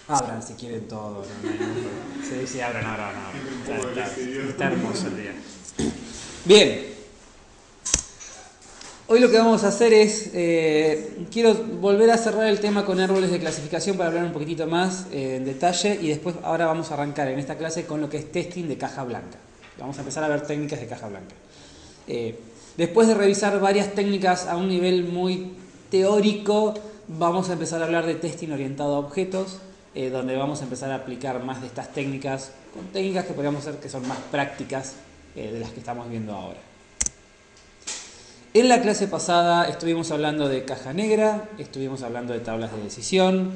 Abran si quieren todo. Sí, abran. Está hermoso el día. Bien. Hoy lo que vamos a hacer es, quiero volver a cerrar el tema con árboles de clasificación para hablar un poquitito más en detalle, y después ahora vamos a arrancar en esta clase con lo que es testing de caja blanca. Vamos a empezar a ver técnicas de caja blanca. Después de revisar varias técnicas a un nivel muy teórico, vamos a empezar a hablar de testing orientado a objetos, donde vamos a empezar a aplicar más de estas técnicas, con técnicas que podríamos decir que son más prácticas de las que estamos viendo ahora. En la clase pasada estuvimos hablando de caja negra, estuvimos hablando de tablas de decisión,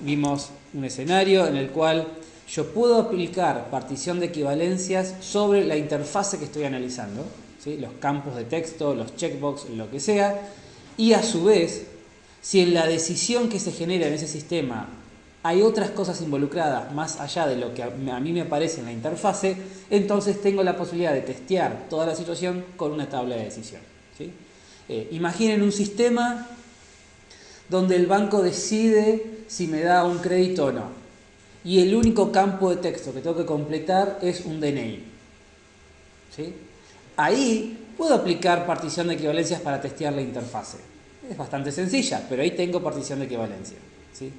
vimos un escenario en el cual yo puedo aplicar partición de equivalencias sobre la interfase que estoy analizando, ¿sí? Los campos de texto, los checkbox, lo que sea, y a su vez, si en la decisión que se genera en ese sistema hay otras cosas involucradas más allá de lo que a mí me aparece en la interfase, entonces tengo la posibilidad de testear toda la situación con una tabla de decisión, ¿sí? Imaginen un sistema donde el banco decide si me da un crédito o no, y el único campo de texto que tengo que completar es un DNI, ¿sí? Ahí puedo aplicar partición de equivalencias para testear la interfase. Es bastante sencilla, pero ahí tengo partición de equivalencia, ¿sí?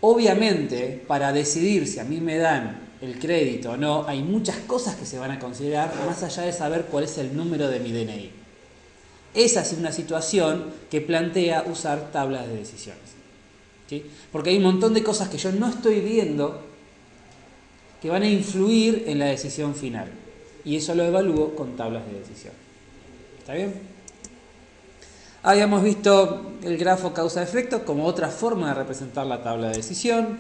Obviamente, para decidir si a mí me dan el crédito o no, hay muchas cosas que se van a considerar más allá de saber cuál es el número de mi DNI. Esa es una situación que plantea usar tablas de decisiones, ¿sí? Porque hay un montón de cosas que yo no estoy viendo que van a influir en la decisión final. Y eso lo evalúo con tablas de decisión. ¿Está bien? Habíamos visto el grafo causa-efecto como otra forma de representar la tabla de decisión.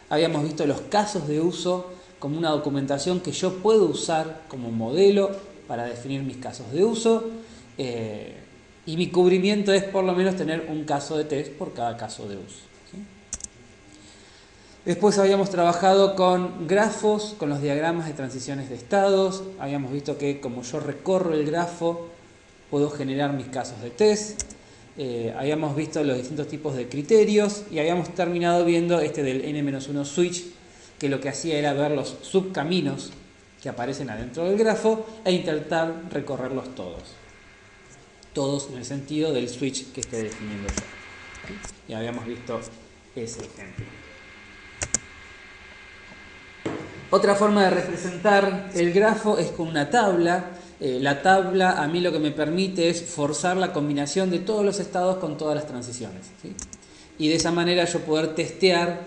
Habíamos visto los casos de uso como una documentación que yo puedo usar como modelo para definir mis casos de uso. Y mi cubrimiento es por lo menos tener un caso de test por cada caso de uso, ¿sí? Después habíamos trabajado con grafos, con los diagramas de transiciones de estados. Habíamos visto que como yo recorro el grafo, puedo generar mis casos de test. Habíamos visto los distintos tipos de criterios y habíamos terminado viendo este del n-1 switch, que lo que hacía era ver los subcaminos que aparecen adentro del grafo e intentar recorrerlos todos. Todos en el sentido del switch que esté definiendo yo. Y habíamos visto ese ejemplo. Otra forma de representar el grafo es con una tabla. La tabla a mí lo que me permite es forzar la combinación de todos los estados con todas las transiciones, ¿sí? Y de esa manera yo poder testear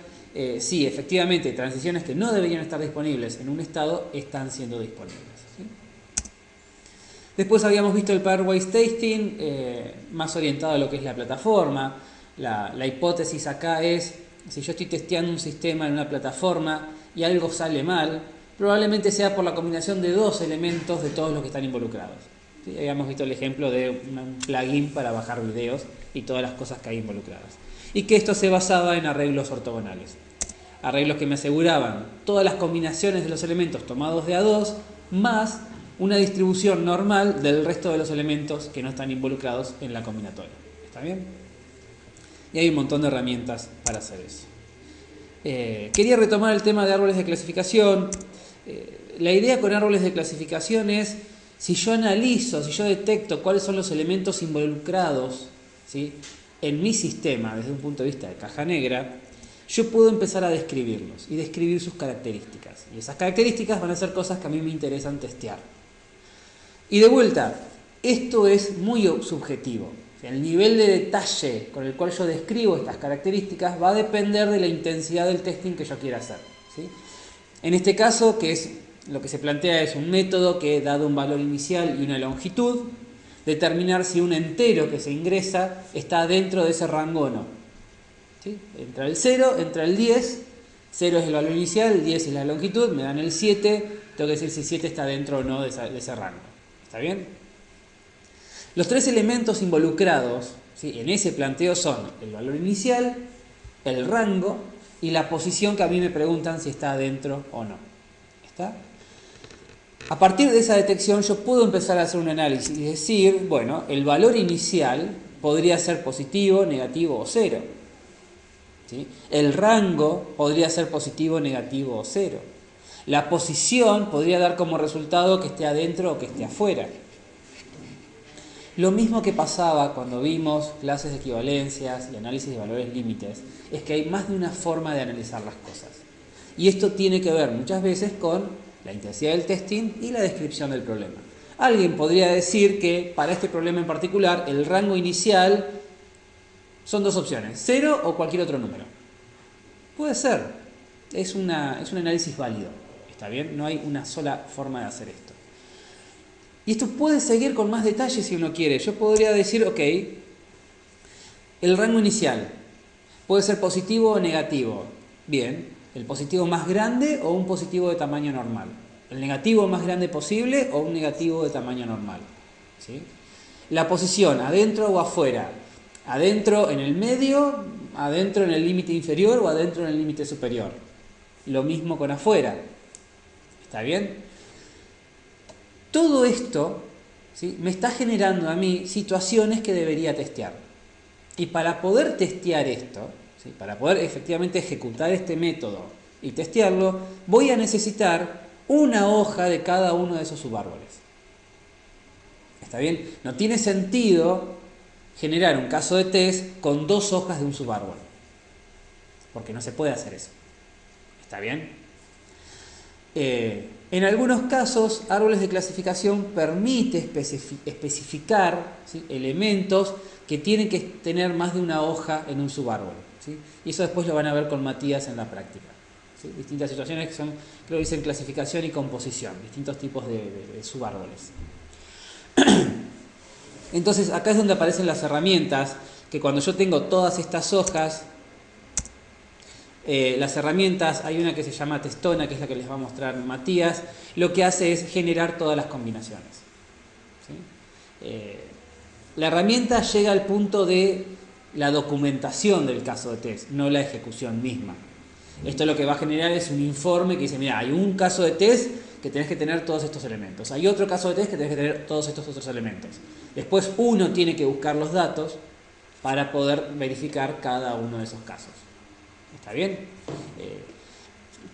si efectivamente transiciones que no deberían estar disponibles en un estado están siendo disponibles, ¿sí? Después habíamos visto el pairwise testing, más orientado a lo que es la plataforma. La hipótesis acá es, si yo estoy testeando un sistema en una plataforma y algo sale mal, probablemente sea por la combinación de dos elementos de todos los que están involucrados, ¿sí? Habíamos visto el ejemplo de un plugin para bajar videos y todas las cosas que hay involucradas. Y que esto se basaba en arreglos ortogonales. Arreglos que me aseguraban todas las combinaciones de los elementos tomados de a dos, más una distribución normal del resto de los elementos que no están involucrados en la combinatoria. ¿Está bien? Y hay un montón de herramientas para hacer eso. Quería retomar el tema de árboles de clasificación. La idea con árboles de clasificación es, si yo analizo, si yo detecto cuáles son los elementos involucrados, ¿sí?, en mi sistema desde un punto de vista de caja negra, yo puedo empezar a describirlos y describir sus características. Y esas características van a ser cosas que a mí me interesan testear. Y de vuelta, esto es muy subjetivo. El nivel de detalle con el cual yo describo estas características va a depender de la intensidad del testing que yo quiera hacer, ¿sí? En este caso, que es lo que se plantea es un método que, dado un valor inicial y una longitud, determinar si un entero que se ingresa está dentro de ese rango o no, ¿sí? Entra el 0, entra el 10, 0 es el valor inicial, el 10 es la longitud, me dan el 7, tengo que decir si 7 está dentro o no de ese rango. ¿Está bien? Los tres elementos involucrados, ¿sí?, en ese planteo son el valor inicial, el rango y la posición que a mí me preguntan si está adentro o no. ¿Está? A partir de esa detección yo puedo empezar a hacer un análisis y decir, bueno, el valor inicial podría ser positivo, negativo o cero. ¿Sí? El rango podría ser positivo, negativo o cero. La posición podría dar como resultado que esté adentro o que esté afuera. Lo mismo que pasaba cuando vimos clases de equivalencias y análisis de valores límites, es que hay más de una forma de analizar las cosas. Y esto tiene que ver muchas veces con la intensidad del testing y la descripción del problema. Alguien podría decir que para este problema en particular el rango inicial son dos opciones, 0 o cualquier otro número. Puede ser, es un análisis válido, ¿está bien? No hay una sola forma de hacer esto. Y esto puede seguir con más detalles si uno quiere. Yo podría decir, ok, el rango inicial puede ser positivo o negativo. Bien, el positivo más grande o un positivo de tamaño normal. El negativo más grande posible o un negativo de tamaño normal. ¿Sí? La posición, adentro o afuera. Adentro en el medio, adentro en el límite inferior o adentro en el límite superior. Lo mismo con afuera. ¿Está bien? Todo esto, ¿sí?, me está generando a mí situaciones que debería testear. Y para poder testear esto, ¿sí?, para poder efectivamente ejecutar este método y testearlo, voy a necesitar una hoja de cada uno de esos subárboles. ¿Está bien? No tiene sentido generar un caso de test con 2 hojas de un subárbol, porque no se puede hacer eso. ¿Está bien? En algunos casos, árboles de clasificación permite especificar, ¿sí?, elementos que tienen que tener más de una hoja en un subárbol, ¿sí? Y eso después lo van a ver con Matías en la práctica, ¿sí? Distintas situaciones que son, creo que dicen clasificación y composición, distintos tipos de subárboles. Entonces acá es donde aparecen las herramientas, que cuando yo tengo todas estas hojas, las herramientas, hay una que se llama Testona, que es la que les va a mostrar Matías, lo que hace es generar todas las combinaciones. ¿Sí? La herramienta llega al punto de la documentación del caso de test, no la ejecución misma. Esto lo que va a generar es un informe que dice, mira, hay un caso de test que tenés que tener todos estos elementos, hay otro caso de test que tenés que tener todos estos otros elementos. Después uno tiene que buscar los datos para poder verificar cada uno de esos casos. ¿Está bien?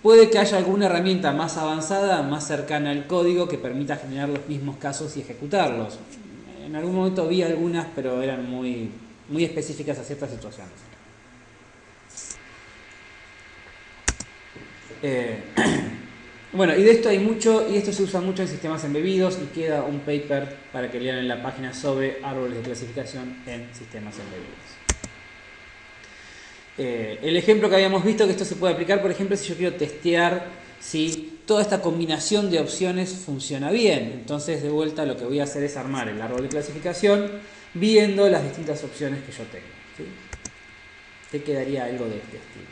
Puede que haya alguna herramienta más avanzada, más cercana al código, que permita generar los mismos casos y ejecutarlos. En algún momento vi algunas, pero eran muy específicas a ciertas situaciones. Bueno, y de esto hay mucho, y esto se usa mucho en sistemas embebidos, y queda un paper para que lean en la página sobre árboles de clasificación en sistemas embebidos. El ejemplo que habíamos visto, que esto se puede aplicar, por ejemplo, si yo quiero testear si toda esta combinación de opciones funciona bien. Entonces, de vuelta, lo que voy a hacer es armar el árbol de clasificación viendo las distintas opciones que yo tengo, ¿sí? Te quedaría algo de este estilo.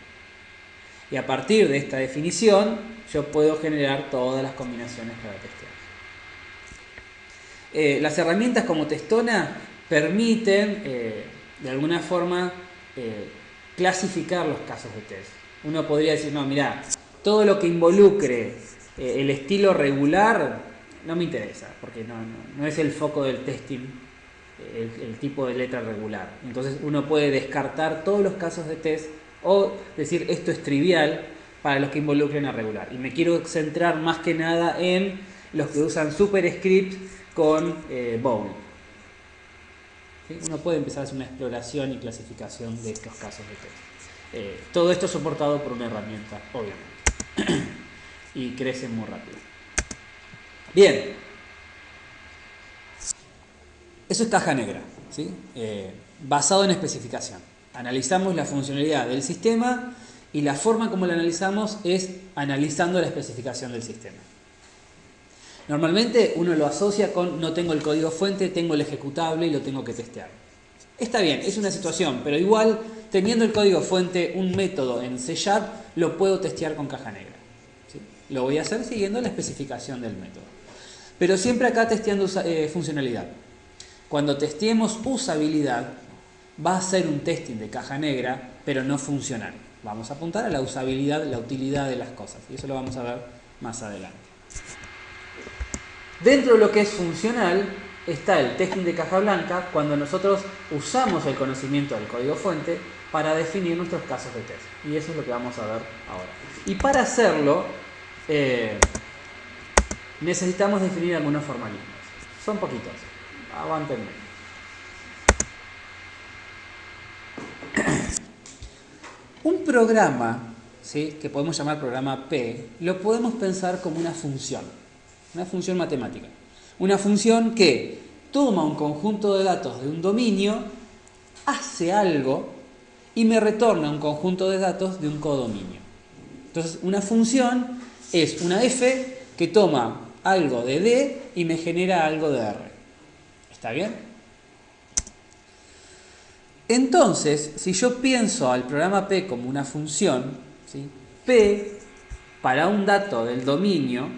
Y a partir de esta definición, yo puedo generar todas las combinaciones para testear. Las herramientas como Testona permiten, de alguna forma, clasificar los casos de test. Uno podría decir, no, mirá, todo lo que involucre el estilo regular no me interesa, porque no es el foco del testing el tipo de letra regular. Entonces uno puede descartar todos los casos de test o decir, esto es trivial para los que involucren a regular. Y me quiero centrar más que nada en los que usan superscript con bool. ¿Sí? Uno puede empezar a hacer una exploración y clasificación de estos casos de test. Todo esto soportado por una herramienta, obviamente. Y crece muy rápido. Bien. Eso es caja negra, ¿sí? Basado en especificación. Analizamos la funcionalidad del sistema y la forma como la analizamos es analizando la especificación del sistema. Normalmente uno lo asocia con no tengo el código fuente, tengo el ejecutable y lo tengo que testear. Está bien, es una situación, pero igual teniendo el código fuente, un método en C# lo puedo testear con caja negra, ¿sí? Lo voy a hacer siguiendo la especificación del método. Pero siempre acá testeando funcionalidad. Cuando testeemos usabilidad, va a ser un testing de caja negra, pero no funcional. Vamos a apuntar a la usabilidad, la utilidad de las cosas, y eso lo vamos a ver más adelante. Dentro de lo que es funcional está el testing de caja blanca, cuando nosotros usamos el conocimiento del código fuente para definir nuestros casos de test. Y eso es lo que vamos a ver ahora. Y para hacerlo, necesitamos definir algunos formalismos. Son poquitos. Aguántenme. Un programa, ¿sí?, que podemos llamar programa P, lo podemos pensar como una función matemática. Una función que toma un conjunto de datos de un dominio, hace algo y me retorna un conjunto de datos de un codominio. Entonces, una función es una f que toma algo de D y me genera algo de R. ¿Está bien? Entonces, si yo pienso al programa P como una función, ¿sí?, P para un dato del dominio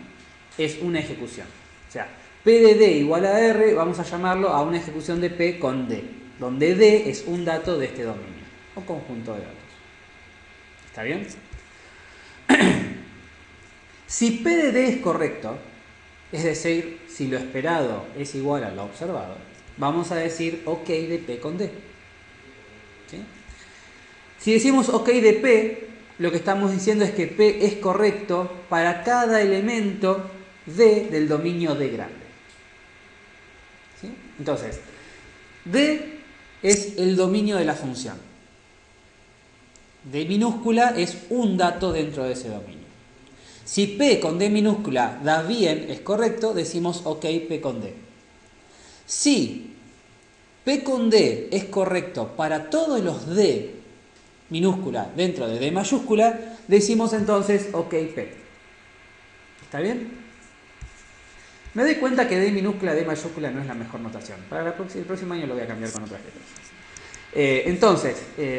es una ejecución. O sea, P de D igual a R, vamos a llamarlo a una ejecución de P con D, donde D es un dato de este dominio, o conjunto de datos. ¿Está bien? Si P de D es correcto, es decir, si lo esperado es igual a lo observado, vamos a decir OK de P con D. ¿Sí? Si decimos OK de P, lo que estamos diciendo es que P es correcto para cada elemento D del dominio D grande. ¿Sí? Entonces, D es el dominio de la función. D minúscula es un dato dentro de ese dominio. Si P con D minúscula da bien, es correcto, decimos OK P con D. Si P con D es correcto para todos los D minúscula dentro de D mayúscula, decimos entonces OK P. ¿Está bien? Me doy cuenta que D minúscula, D mayúscula no es la mejor notación. Para el próximo año lo voy a cambiar con otras letras. Entonces,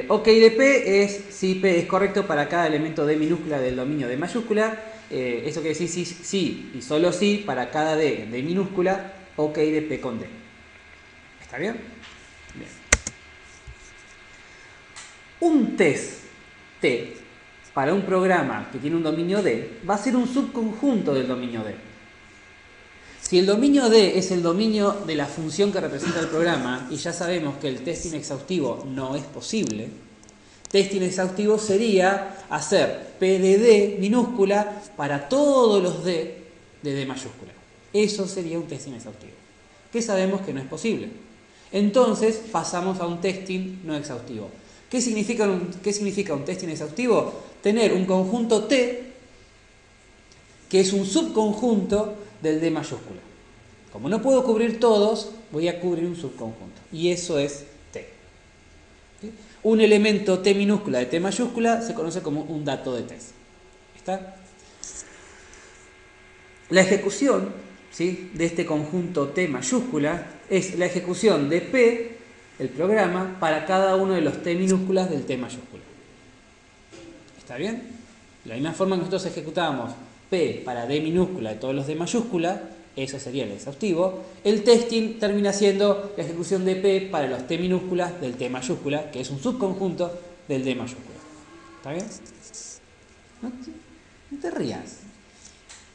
OK de P es si P es correcto para cada elemento D minúscula del dominio D mayúscula. Eso quiere decir sí y solo sí para cada D en D minúscula, OK de P con D. ¿Está bien? Bien. Un test T para un programa que tiene un dominio D va a ser un subconjunto del dominio D. Si el dominio D es el dominio de la función que representa el programa, y ya sabemos que el testing exhaustivo no es posible, testing exhaustivo sería hacer P de D minúscula para todos los D de D mayúscula. Eso sería un testing exhaustivo, que sabemos que no es posible. Entonces pasamos a un testing no exhaustivo. ¿Qué significa un testing exhaustivo? Tener un conjunto T que es un subconjunto del D mayúscula. Como no puedo cubrir todos, voy a cubrir un subconjunto. Y eso es T. ¿Sí? Un elemento T minúscula de T mayúscula se conoce como un dato de test. ¿Está? La ejecución, ¿sí?, de este conjunto T mayúscula es la ejecución de P, el programa, para cada uno de los T minúsculas del T mayúscula. ¿Está bien? De la misma forma que nosotros ejecutamos P para D minúscula de todos los D mayúscula, eso sería el exhaustivo. El testing termina siendo la ejecución de P para los T minúsculas del T mayúscula, que es un subconjunto del D mayúscula. ¿Está bien? No te rías.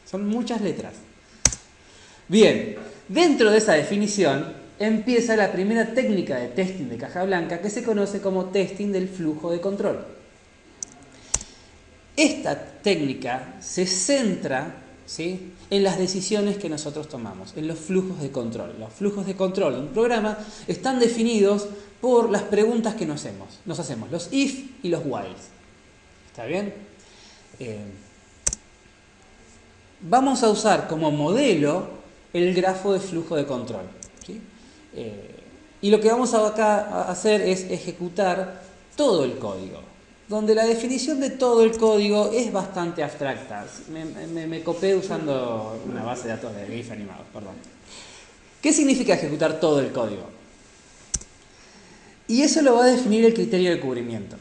Son muchas letras. Bien, dentro de esa definición empieza la primera técnica de testing de caja blanca que se conoce como testing del flujo de control. Esta técnica se centra, ¿sí?, en las decisiones que nosotros tomamos, en los flujos de control. Los flujos de control de un programa están definidos por las preguntas que nos hacemos, los if y los whiles. ¿Está bien? Vamos a usar como modelo el grafo de flujo de control, ¿sí? Y lo que vamos a hacer es ejecutar todo el código, donde la definición de todo el código es bastante abstracta. Me copé usando una base de datos de GIF animados, perdón. ¿Qué significa ejecutar todo el código? Y eso lo va a definir el criterio de cubrimiento.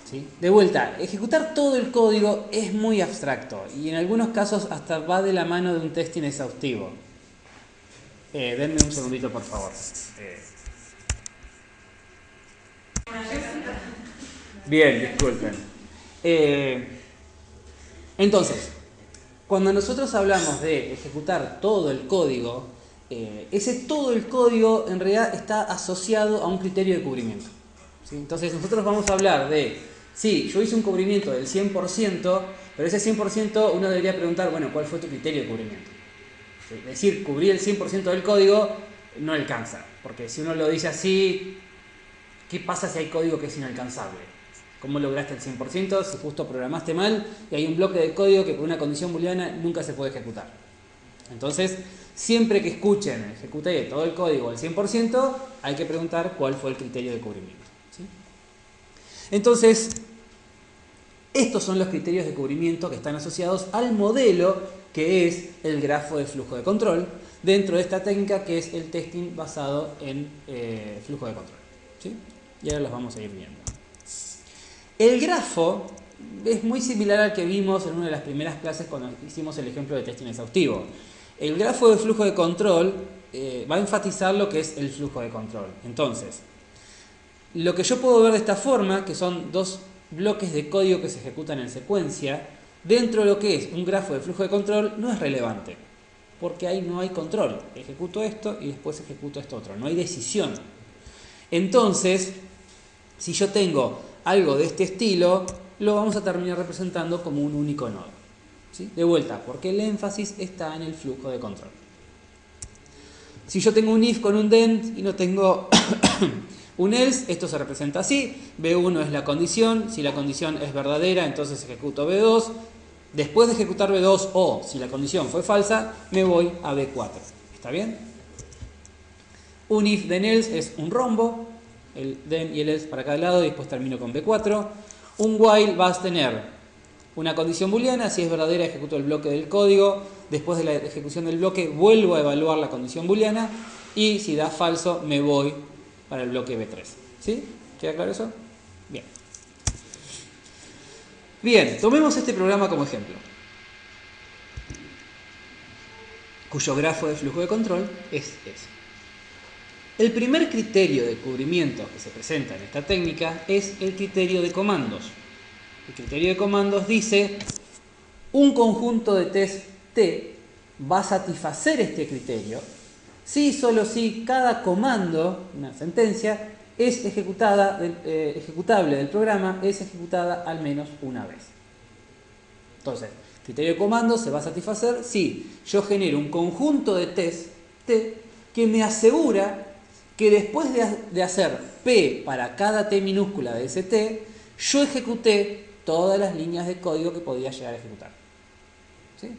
¿Sí? De vuelta, ejecutar todo el código es muy abstracto y en algunos casos hasta va de la mano de un testing exhaustivo. Denme un segundito, por favor. Bien, disculpen. Entonces, Cuando nosotros hablamos de ejecutar todo el código, ese todo el código en realidad está asociado a un criterio de cubrimiento, ¿sí? Entonces nosotros vamos a hablar de, sí, yo hice un cubrimiento del 100%, pero ese 100% uno debería preguntar, bueno, ¿cuál fue tu criterio de cubrimiento? ¿Sí? Es decir, cubrir el 100% del código no alcanza, porque si uno lo dice así, ¿qué pasa si hay código que es inalcanzable? ¿Cómo lograste el 100%? Si justo programaste mal y hay un bloque de código que por una condición booleana nunca se puede ejecutar. Entonces, siempre que escuchen, ejecuté todo el código al 100%, hay que preguntar cuál fue el criterio de cubrimiento, ¿sí? Entonces, estos son los criterios de cubrimiento que están asociados al modelo que es el grafo de flujo de control dentro de esta técnica que es el testing basado en flujo de control, ¿sí? Y ahora los vamos a ir viendo. El grafo es muy similar al que vimos en una de las primeras clases cuando hicimos el ejemplo de testing exhaustivo. El grafo de flujo de control va a enfatizar lo que es el flujo de control. Entonces, lo que yo puedo ver de esta forma, que son dos bloques de código que se ejecutan en secuencia, dentro de lo que es un grafo de flujo de control, no es relevante, porque ahí no hay control. Ejecuto esto y después ejecuto esto otro. No hay decisión. Entonces, si yo tengo algo de este estilo, lo vamos a terminar representando como un único nodo, ¿sí? De vuelta, porque el énfasis está en el flujo de control. Si yo tengo un if con un then y no tengo un else, esto se representa así. B1 es la condición. Si la condición es verdadera, entonces ejecuto B2. Después de ejecutar B2 o si la condición fue falsa, me voy a B4. ¿Está bien? Un if then else es un rombo. El then y el else para cada lado y después termino con B4. Un while va a tener una condición booleana. Si es verdadera, ejecuto el bloque del código. Después de la ejecución del bloque, vuelvo a evaluar la condición booleana. Y si da falso, me voy para el bloque B3. ¿Sí? ¿Queda claro eso? Bien. Bien, tomemos este programa como ejemplo, cuyo grafo de flujo de control es ese. El primer criterio de cubrimiento que se presenta en esta técnica es el criterio de comandos. El criterio de comandos dice, un conjunto de test T va a satisfacer este criterio si solo si cada comando, una sentencia, es ejecutable del programa, es ejecutada al menos una vez. Entonces, el criterio de comandos se va a satisfacer si yo genero un conjunto de test T que me asegura que después de hacer P para cada T minúscula de ese T, yo ejecuté todas las líneas de código que podía llegar a ejecutar. ¿Sí?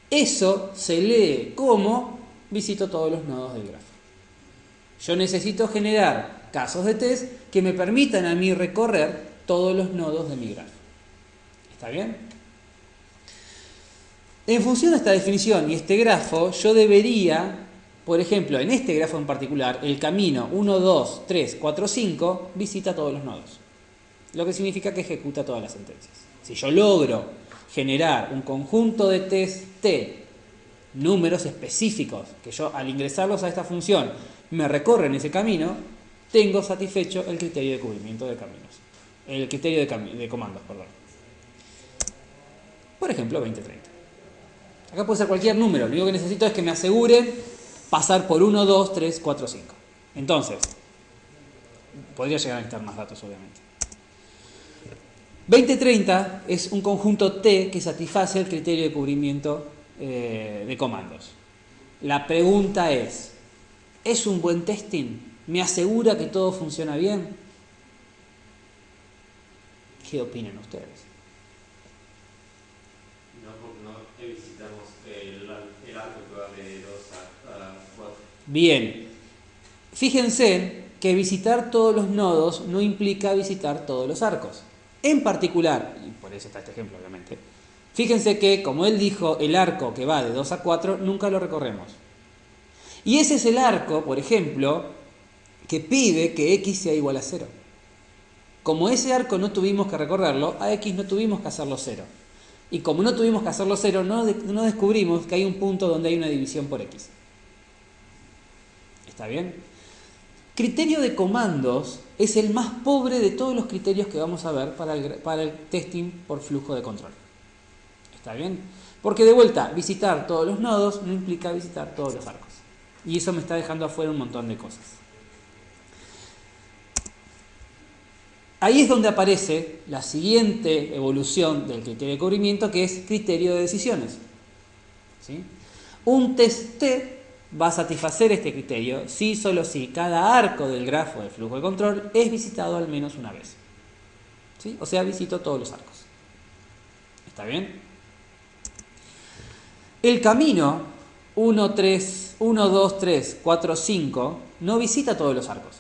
Eso se lee como visito todos los nodos del grafo. Yo necesito generar casos de test que me permitan a mí recorrer todos los nodos de mi grafo. ¿Está bien? En función de esta definición y este grafo, yo debería, por ejemplo, en este grafo en particular, el camino 1, 2, 3, 4, 5 visita todos los nodos. Lo que significa que ejecuta todas las sentencias. Si yo logro generar un conjunto de test T, números específicos, que yo al ingresarlos a esta función me recorren ese camino, tengo satisfecho el criterio de cubrimiento de caminos. El criterio de comandos, perdón. Por ejemplo, 2030. Acá puede ser cualquier número, lo único que necesito es que me aseguren pasar por 1, 2, 3, 4, 5. Entonces, podría llegar a necesitar más datos, obviamente. 2030 es un conjunto T que satisface el criterio de cubrimiento de comandos. La pregunta ¿es un buen testing? ¿Me asegura que todo funciona bien? ¿Qué opinan ustedes? No visitamos el arco que va de 2 a 4. Bien. Fíjense que visitar todos los nodos no implica visitar todos los arcos. En particular, y por eso está este ejemplo obviamente, fíjense que, como él dijo, el arco que va de 2 a 4 nunca lo recorremos. Y ese es el arco, por ejemplo, que pide que x sea igual a 0. Como ese arco no tuvimos que recorrerlo, a x no tuvimos que hacerlo 0. Y como no tuvimos que hacerlo 0, no descubrimos que hay un punto donde hay una división por x. ¿Está bien? Criterio de comandos es el más pobre de todos los criterios que vamos a ver para el testing por flujo de control. ¿Está bien? Porque de vuelta, visitar todos los nodos no implica visitar todos los arcos. Y eso me está dejando afuera un montón de cosas. Ahí es donde aparece la siguiente evolución del criterio de cubrimiento, que es criterio de decisiones. ¿Sí? Un test T va a satisfacer este criterio si, solo si, cada arco del grafo de flujo de control es visitado al menos una vez. ¿Sí? O sea, visito todos los arcos. ¿Está bien? El camino 1, 2, 3, 4, 5 no visita todos los arcos.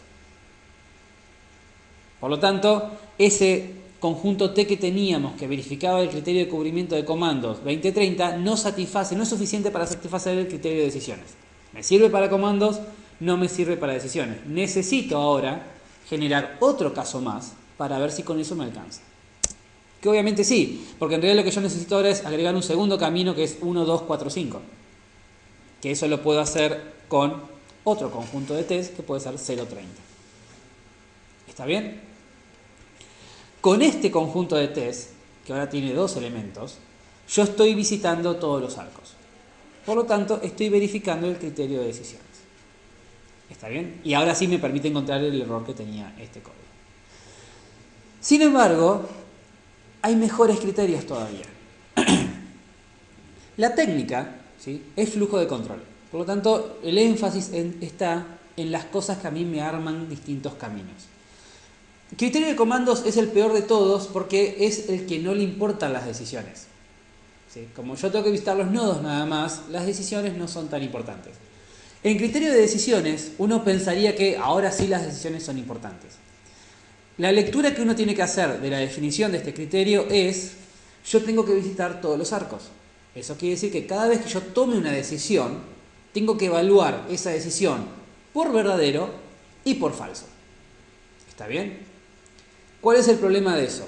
Por lo tanto, ese conjunto T que teníamos que verificaba el criterio de cubrimiento de comandos 2030 no satisface, no es suficiente para satisfacer el criterio de decisiones. Me sirve para comandos, no me sirve para decisiones. Necesito ahora generar otro caso más para ver si con eso me alcanza. Que obviamente sí, porque en realidad lo que yo necesito ahora es agregar un segundo camino que es 1, 2, 4, 5. Que eso lo puedo hacer con otro conjunto de T's que puede ser 0, 30. ¿Está bien? Con este conjunto de T's, que ahora tiene dos elementos, yo estoy visitando todos los arcos. Por lo tanto, estoy verificando el criterio de decisiones. ¿Está bien? Y ahora sí me permite encontrar el error que tenía este código. Sin embargo, hay mejores criterios todavía. La técnica, ¿sí?, es flujo de control. Por lo tanto, el énfasis está en las cosas que a mí me arman distintos caminos. El criterio de comandos es el peor de todos porque es el que no le importan las decisiones. ¿Sí? Como yo tengo que visitar los nodos nada más, las decisiones no son tan importantes. En criterio de decisiones, uno pensaría que ahora sí las decisiones son importantes. La lectura que uno tiene que hacer de la definición de este criterio es: yo tengo que visitar todos los arcos. Eso quiere decir que cada vez que yo tome una decisión, tengo que evaluar esa decisión por verdadero y por falso. ¿Está bien? ¿Cuál es el problema de eso?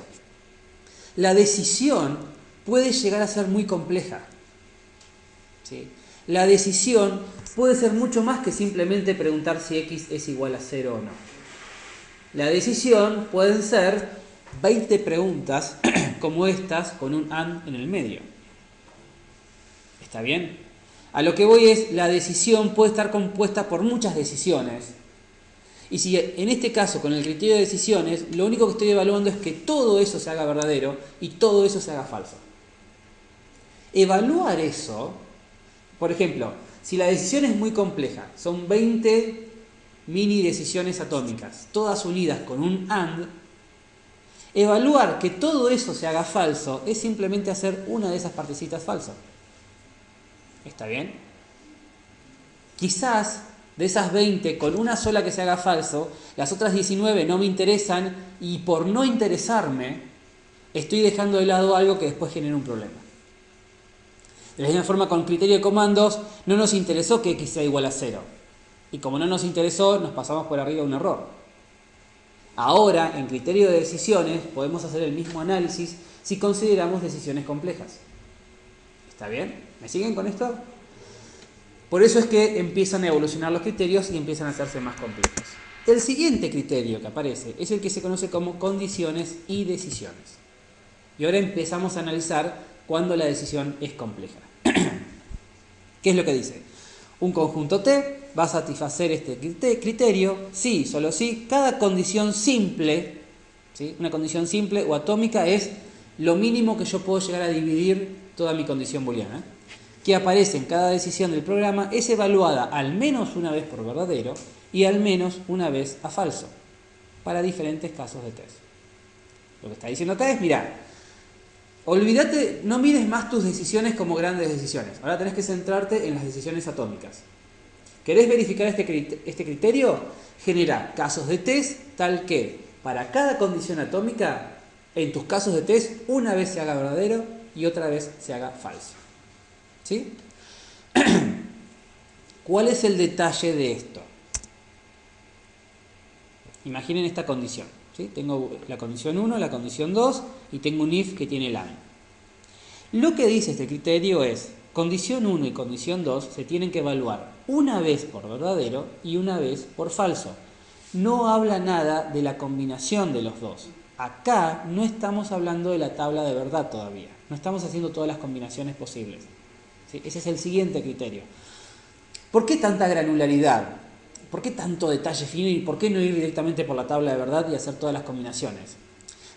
La decisión puede llegar a ser muy compleja. ¿Sí? La decisión puede ser mucho más que simplemente preguntar si x es igual a 0 o no. La decisión pueden ser 20 preguntas como estas con un AND en el medio. ¿Está bien? A lo que voy es, la decisión puede estar compuesta por muchas decisiones. Y si en este caso, con el criterio de decisiones, lo único que estoy evaluando es que todo eso se haga verdadero y todo eso se haga falso. Evaluar eso, por ejemplo, si la decisión es muy compleja, son 20 mini decisiones atómicas, todas unidas con un AND, evaluar que todo eso se haga falso es simplemente hacer una de esas partecitas falso. ¿Está bien? Quizás de esas 20, con una sola que se haga falso, las otras 19 no me interesan y por no interesarme, estoy dejando de lado algo que después genera un problema. De la misma forma, con criterio de comandos, no nos interesó que x sea igual a 0. Y como no nos interesó, nos pasamos por arriba un error. Ahora, en criterio de decisiones, podemos hacer el mismo análisis si consideramos decisiones complejas. ¿Está bien? ¿Me siguen con esto? Por eso es que empiezan a evolucionar los criterios y empiezan a hacerse más complejos. El siguiente criterio que aparece es el que se conoce como condiciones y decisiones. Y ahora empezamos a analizar cuando la decisión es compleja. ¿Qué es lo que dice? Un conjunto T va a satisfacer este criterio si, solo si, cada condición simple, ¿sí?, una condición simple o atómica es lo mínimo que yo puedo llegar a dividir toda mi condición booleana, que aparece en cada decisión del programa, es evaluada al menos una vez por verdadero y al menos una vez a falso, para diferentes casos de test. Lo que está diciendo acá es, mira, olvídate, no mires más tus decisiones como grandes decisiones. Ahora tenés que centrarte en las decisiones atómicas. ¿Querés verificar este criterio? Genera casos de test tal que para cada condición atómica, en tus casos de test, una vez se haga verdadero y otra vez se haga falso. ¿Sí? ¿Cuál es el detalle de esto? Imaginen esta condición. ¿Sí? Tengo la condición 1, la condición 2 y tengo un if que tiene el AND. Lo que dice este criterio es: condición 1 y condición 2 se tienen que evaluar una vez por verdadero y una vez por falso. No habla nada de la combinación de los dos. Acá no estamos hablando de la tabla de verdad todavía. No estamos haciendo todas las combinaciones posibles. ¿Sí? Ese es el siguiente criterio. ¿Por qué tanta granularidad? ¿Por qué tanto detalle fino y por qué no ir directamente por la tabla de verdad y hacer todas las combinaciones?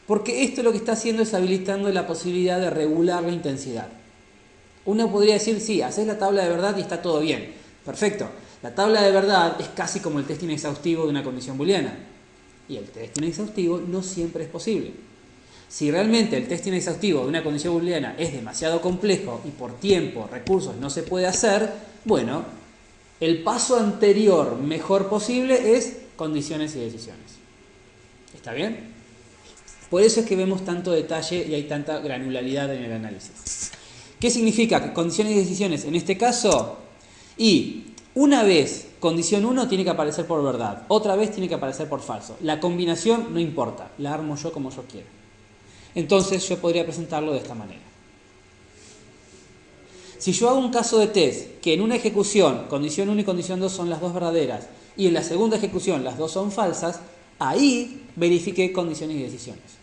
Porque esto lo que está haciendo es habilitando la posibilidad de regular la intensidad. Uno podría decir, sí, haces la tabla de verdad y está todo bien. Perfecto. La tabla de verdad es casi como el testing exhaustivo de una condición booleana. Y el testing exhaustivo no siempre es posible. Si realmente el testing exhaustivo de una condición booleana es demasiado complejo y por tiempo, recursos no se puede hacer, bueno, el paso anterior mejor posible es condiciones y decisiones. ¿Está bien? Por eso es que vemos tanto detalle y hay tanta granularidad en el análisis. ¿Qué significa? Que condiciones y decisiones en este caso, y una vez condición 1 tiene que aparecer por verdad, otra vez tiene que aparecer por falso. La combinación no importa, la armo yo como yo quiero. Entonces yo podría presentarlo de esta manera. Si yo hago un caso de test que en una ejecución condición 1 y condición 2 son las dos verdaderas y en la segunda ejecución las dos son falsas, ahí verifiqué condiciones y decisiones.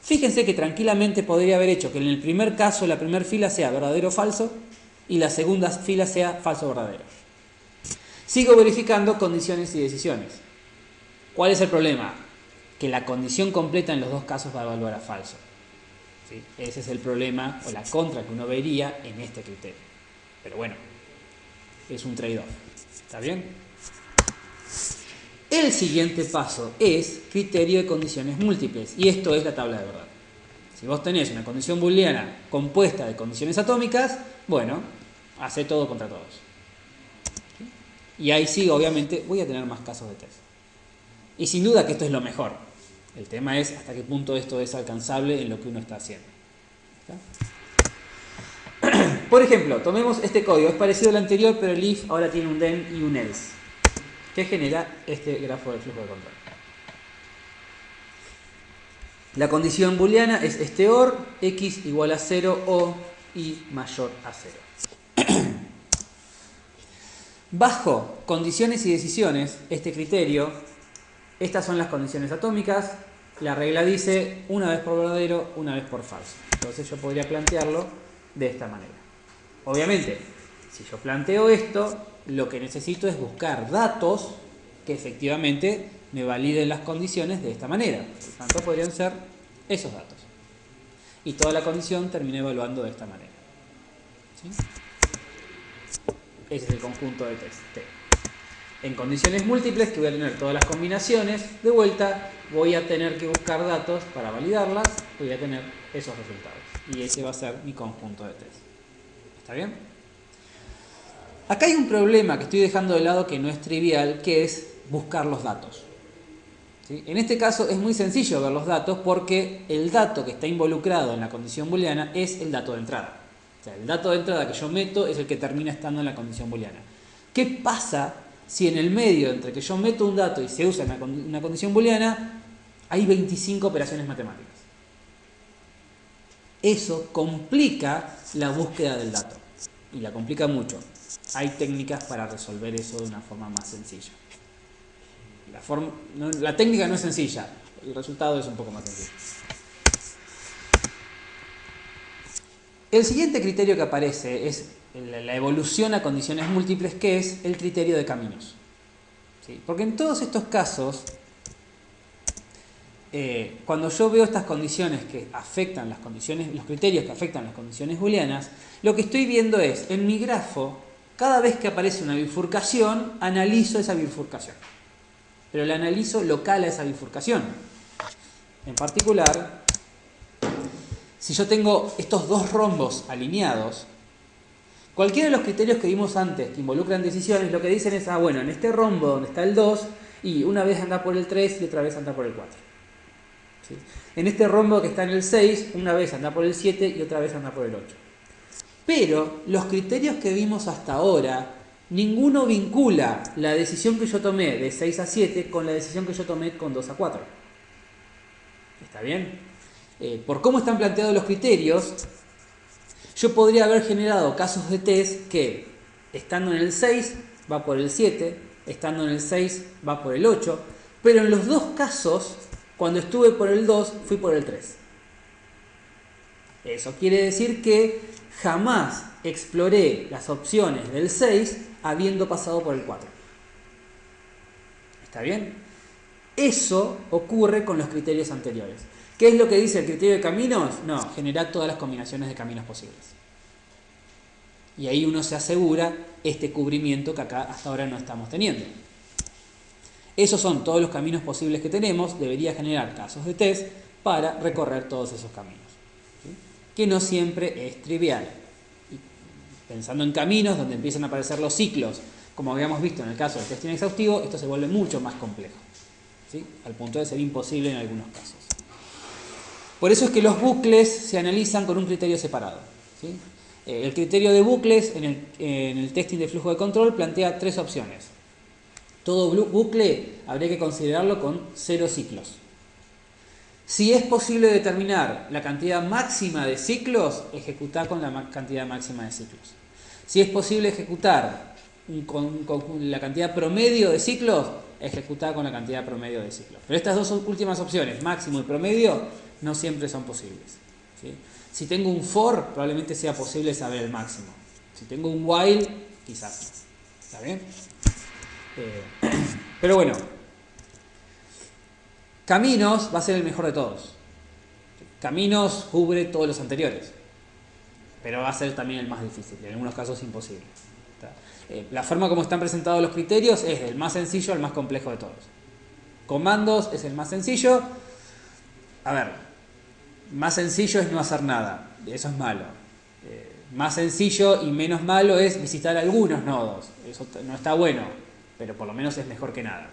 Fíjense que tranquilamente podría haber hecho que en el primer caso la primera fila sea verdadero o falso y la segunda fila sea falso o verdadero. Sigo verificando condiciones y decisiones. ¿Cuál es el problema? Que la condición completa en los dos casos va a evaluar a falso. ¿Sí? Ese es el problema o la contra que uno vería en este criterio. Pero bueno, es un trade-off. ¿Está bien? El siguiente paso es criterio de condiciones múltiples, y esto es la tabla de verdad. Si vos tenés una condición booleana compuesta de condiciones atómicas, bueno, hace todo contra todos. Y ahí sí, obviamente, voy a tener más casos de test. Y sin duda que esto es lo mejor. El tema es hasta qué punto esto es alcanzable en lo que uno está haciendo. ¿Está? Por ejemplo, tomemos este código. Es parecido al anterior, pero el if ahora tiene un then y un else. ¿Qué genera este grafo de flujo de control? La condición booleana es este OR, x igual a 0 o y mayor a 0. Bajo condiciones y decisiones, este criterio, estas son las condiciones atómicas, la regla dice una vez por verdadero, una vez por falso. Entonces yo podría plantearlo de esta manera. Obviamente, si yo planteo esto, lo que necesito es buscar datos que efectivamente me validen las condiciones de esta manera. Por tanto, podrían ser esos datos. Y toda la condición termina evaluando de esta manera. ¿Sí? Ese es el conjunto de test T. En condiciones múltiples, que voy a tener todas las combinaciones, de vuelta voy a tener que buscar datos para validarlas, voy a tener esos resultados. Y ese va a ser mi conjunto de test. ¿Está bien? Acá hay un problema que estoy dejando de lado que no es trivial, que es buscar los datos. ¿Sí? En este caso es muy sencillo ver los datos porque el dato que está involucrado en la condición booleana es el dato de entrada. O sea, el dato de entrada que yo meto es el que termina estando en la condición booleana. ¿Qué pasa si en el medio entre que yo meto un dato y se usa en una condición booleana hay 25 operaciones matemáticas? Eso complica la búsqueda del dato y la complica mucho. Hay técnicas para resolver eso de una forma más sencilla. La técnica no es sencilla, el resultado es un poco más sencillo. El siguiente criterio que aparece es la evolución a condiciones múltiples, que es el criterio de caminos. ¿Sí? Porque en todos estos casos, cuando yo veo estas condiciones que afectan las condiciones, los criterios que afectan las condiciones booleanas, lo que estoy viendo es, en mi grafo, cada vez que aparece una bifurcación, analizo esa bifurcación. Pero la analizo local a esa bifurcación. En particular, si yo tengo estos dos rombos alineados, cualquiera de los criterios que vimos antes que involucran decisiones, lo que dicen es, bueno, en este rombo donde está el 2, y una vez anda por el 3 y otra vez anda por el 4. ¿Sí? En este rombo que está en el 6, una vez anda por el 7 y otra vez anda por el 8. Pero los criterios que vimos hasta ahora, ninguno vincula la decisión que yo tomé de 6 a 7 con la decisión que yo tomé con 2 a 4. ¿Está bien? Por cómo están planteados los criterios, yo podría haber generado casos de test que, estando en el 6, va por el 7, estando en el 6, va por el 8, pero en los dos casos, cuando estuve por el 2, fui por el 3. Eso quiere decir que jamás exploré las opciones del 6 habiendo pasado por el 4. ¿Está bien? Eso ocurre con los criterios anteriores. ¿Qué es lo que dice el criterio de caminos? No, generar todas las combinaciones de caminos posibles. Y ahí uno se asegura este cubrimiento que acá hasta ahora no estamos teniendo. Esos son todos los caminos posibles que tenemos. Debería generar casos de test para recorrer todos esos caminos, ¿sí? Que no siempre es trivial. Y pensando en caminos donde empiezan a aparecer los ciclos, como habíamos visto en el caso del testing exhaustivo, esto se vuelve mucho más complejo, ¿sí? Al punto de ser imposible en algunos casos. Por eso es que los bucles se analizan con un criterio separado, ¿sí? El criterio de bucles en el testing de flujo de control plantea 3 opciones. Todo bucle habría que considerarlo con 0 ciclos. Si es posible determinar la cantidad máxima de ciclos, ejecutar con la cantidad máxima de ciclos. Si es posible ejecutar con la cantidad promedio de ciclos, ejecutar con la cantidad promedio de ciclos. Pero estas dos últimas opciones, máximo y promedio, no siempre son posibles, ¿sí? Si tengo un for, probablemente sea posible saber el máximo. Si tengo un while, quizás no. ¿Está bien? Pero bueno, caminos va a ser el mejor de todos. Caminos cubre todos los anteriores, pero va a ser también el más difícil, en algunos casos imposible. La forma como están presentados los criterios es del más sencillo al más complejo de todos. Comandos es el más sencillo. A ver, más sencillo es no hacer nada, eso es malo. Más sencillo y menos malo es visitar algunos nodos, eso no está bueno, pero por lo menos es mejor que nada.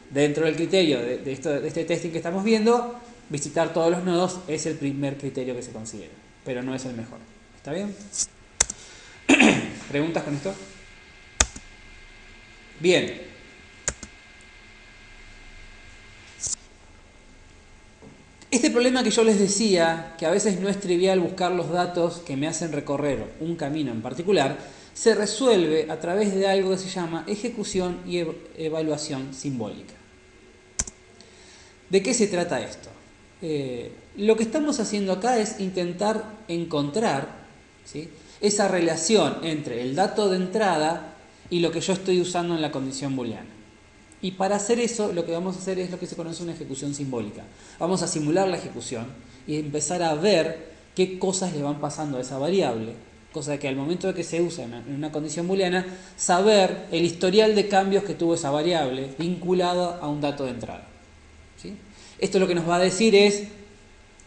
Dentro del criterio de este testing que estamos viendo, visitar todos los nodos es el primer criterio que se considera, pero no es el mejor. ¿Está bien? ¿Preguntas con esto? Bien. Este problema que yo les decía, que a veces no es trivial buscar los datos que me hacen recorrer un camino en particular, se resuelve a través de algo que se llama ejecución y evaluación simbólica. ¿De qué se trata esto? Lo que estamos haciendo acá es intentar encontrar, ¿sí?, esa relación entre el dato de entrada y lo que yo estoy usando en la condición booleana. Y para hacer eso, lo que vamos a hacer es lo que se conoce una ejecución simbólica. Vamos a simular la ejecución y empezar a ver qué cosas le van pasando a esa variable, cosa que al momento de que se usa en una condición booleana, saber el historial de cambios que tuvo esa variable vinculado a un dato de entrada, ¿sí? Esto lo que nos va a decir es,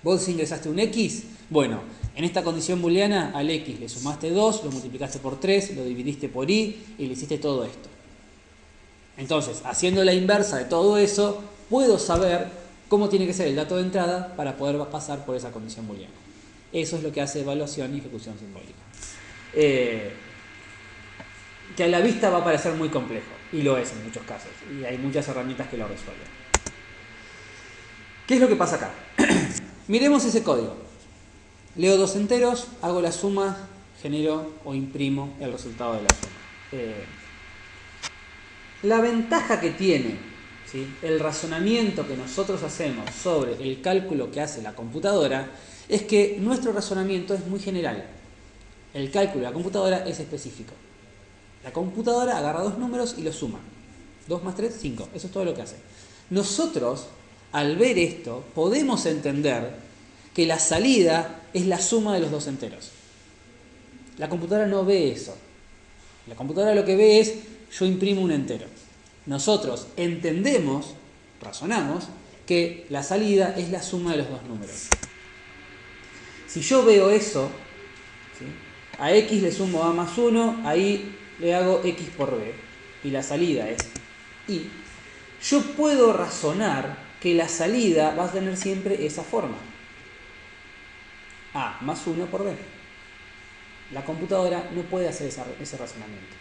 vos ingresaste un X, bueno, en esta condición booleana al X le sumaste 2, lo multiplicaste por 3, lo dividiste por Y y le hiciste todo esto. Entonces, haciendo la inversa de todo eso, puedo saber cómo tiene que ser el dato de entrada para poder pasar por esa condición booleana. Eso es lo que hace evaluación y ejecución simbólica. Que a la vista va a parecer muy complejo, y lo es en muchos casos, y hay muchas herramientas que lo resuelven. ¿Qué es lo que pasa acá? Miremos ese código. Leo 2 enteros, hago la suma, genero o imprimo el resultado de la suma. La ventaja que tiene, ¿sí?, el razonamiento que nosotros hacemos sobre el cálculo que hace la computadora es que nuestro razonamiento es muy general. El cálculo de la computadora es específico. La computadora agarra 2 números y los suma. 2 más 3, 5. Eso es todo lo que hace. Nosotros, al ver esto, podemos entender que la salida es la suma de los 2 enteros. La computadora no ve eso. La computadora lo que ve es, yo imprimo un entero. Nosotros entendemos, razonamos, que la salida es la suma de los 2 números. Si yo veo eso, ¿sí?, a X le sumo A más 1, ahí le hago X por B, y la salida es Y, yo puedo razonar que la salida va a tener siempre esa forma. A más 1 por B. La computadora no puede hacer ese razonamiento.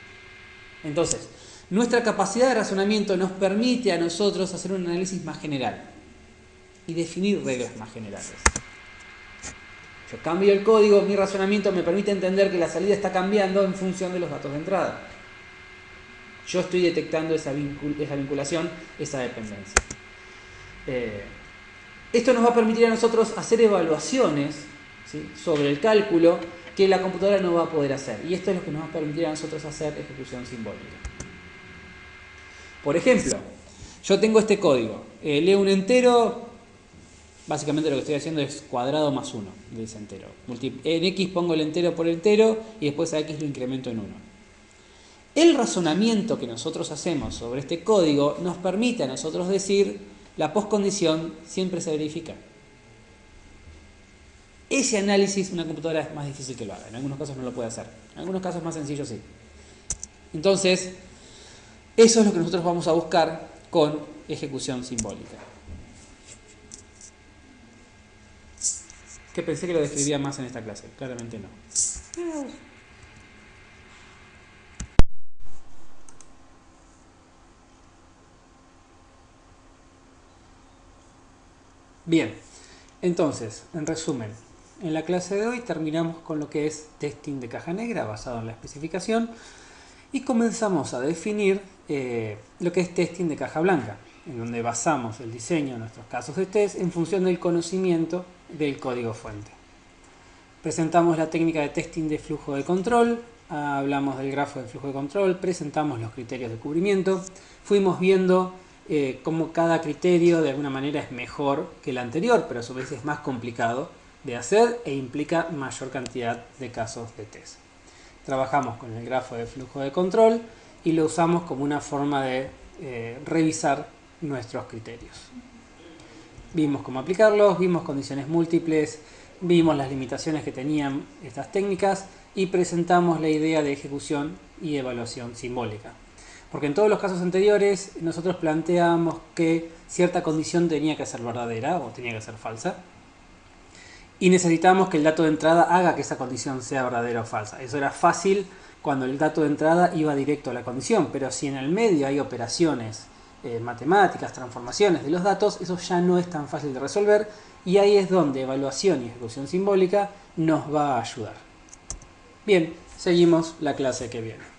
Entonces, nuestra capacidad de razonamiento nos permite a nosotros hacer un análisis más general y definir reglas más generales. Yo cambio el código, mi razonamiento me permite entender que la salida está cambiando en función de los datos de entrada. Yo estoy detectando esa vinculación, esa dependencia. Esto nos va a permitir a nosotros hacer evaluaciones ¿sí?, sobre el cálculo que la computadora no va a poder hacer. Y esto es lo que nos va a permitir a nosotros hacer ejecución simbólica. Por ejemplo, yo tengo este código, leo un entero, básicamente lo que estoy haciendo es cuadrado más 1 de ese entero. En X pongo el entero por entero y después a X lo incremento en 1. El razonamiento que nosotros hacemos sobre este código nos permite a nosotros decir la postcondición siempre se verifica. Ese análisis una computadora es más difícil que lo haga. En algunos casos no lo puede hacer. En algunos casos más sencillo sí. Entonces, eso es lo que nosotros vamos a buscar con ejecución simbólica. Que pensé que lo describía más en esta clase. Claramente no. Bien, entonces, en resumen, en la clase de hoy terminamos con lo que es testing de caja negra basado en la especificación y comenzamos a definir lo que es testing de caja blanca, en donde basamos el diseño de nuestros casos de test en función del conocimiento del código fuente. Presentamos la técnica de testing de flujo de control, hablamos del grafo de flujo de control, presentamos los criterios de cubrimiento, fuimos viendo cómo cada criterio de alguna manera es mejor que el anterior, pero a su vez es más complicado de hacer e implica mayor cantidad de casos de test. Trabajamos con el grafo de flujo de control y lo usamos como una forma de revisar nuestros criterios. Vimos cómo aplicarlos, vimos condiciones múltiples, vimos las limitaciones que tenían estas técnicas y presentamos la idea de ejecución y evaluación simbólica. Porque en todos los casos anteriores nosotros planteábamos que cierta condición tenía que ser verdadera o tenía que ser falsa. Y necesitábamos que el dato de entrada haga que esa condición sea verdadera o falsa. Eso era fácil cuando el dato de entrada iba directo a la condición, pero si en el medio hay operaciones matemáticas, transformaciones de los datos, eso ya no es tan fácil de resolver y ahí es donde evaluación y ejecución simbólica nos va a ayudar. Bien, seguimos la clase que viene.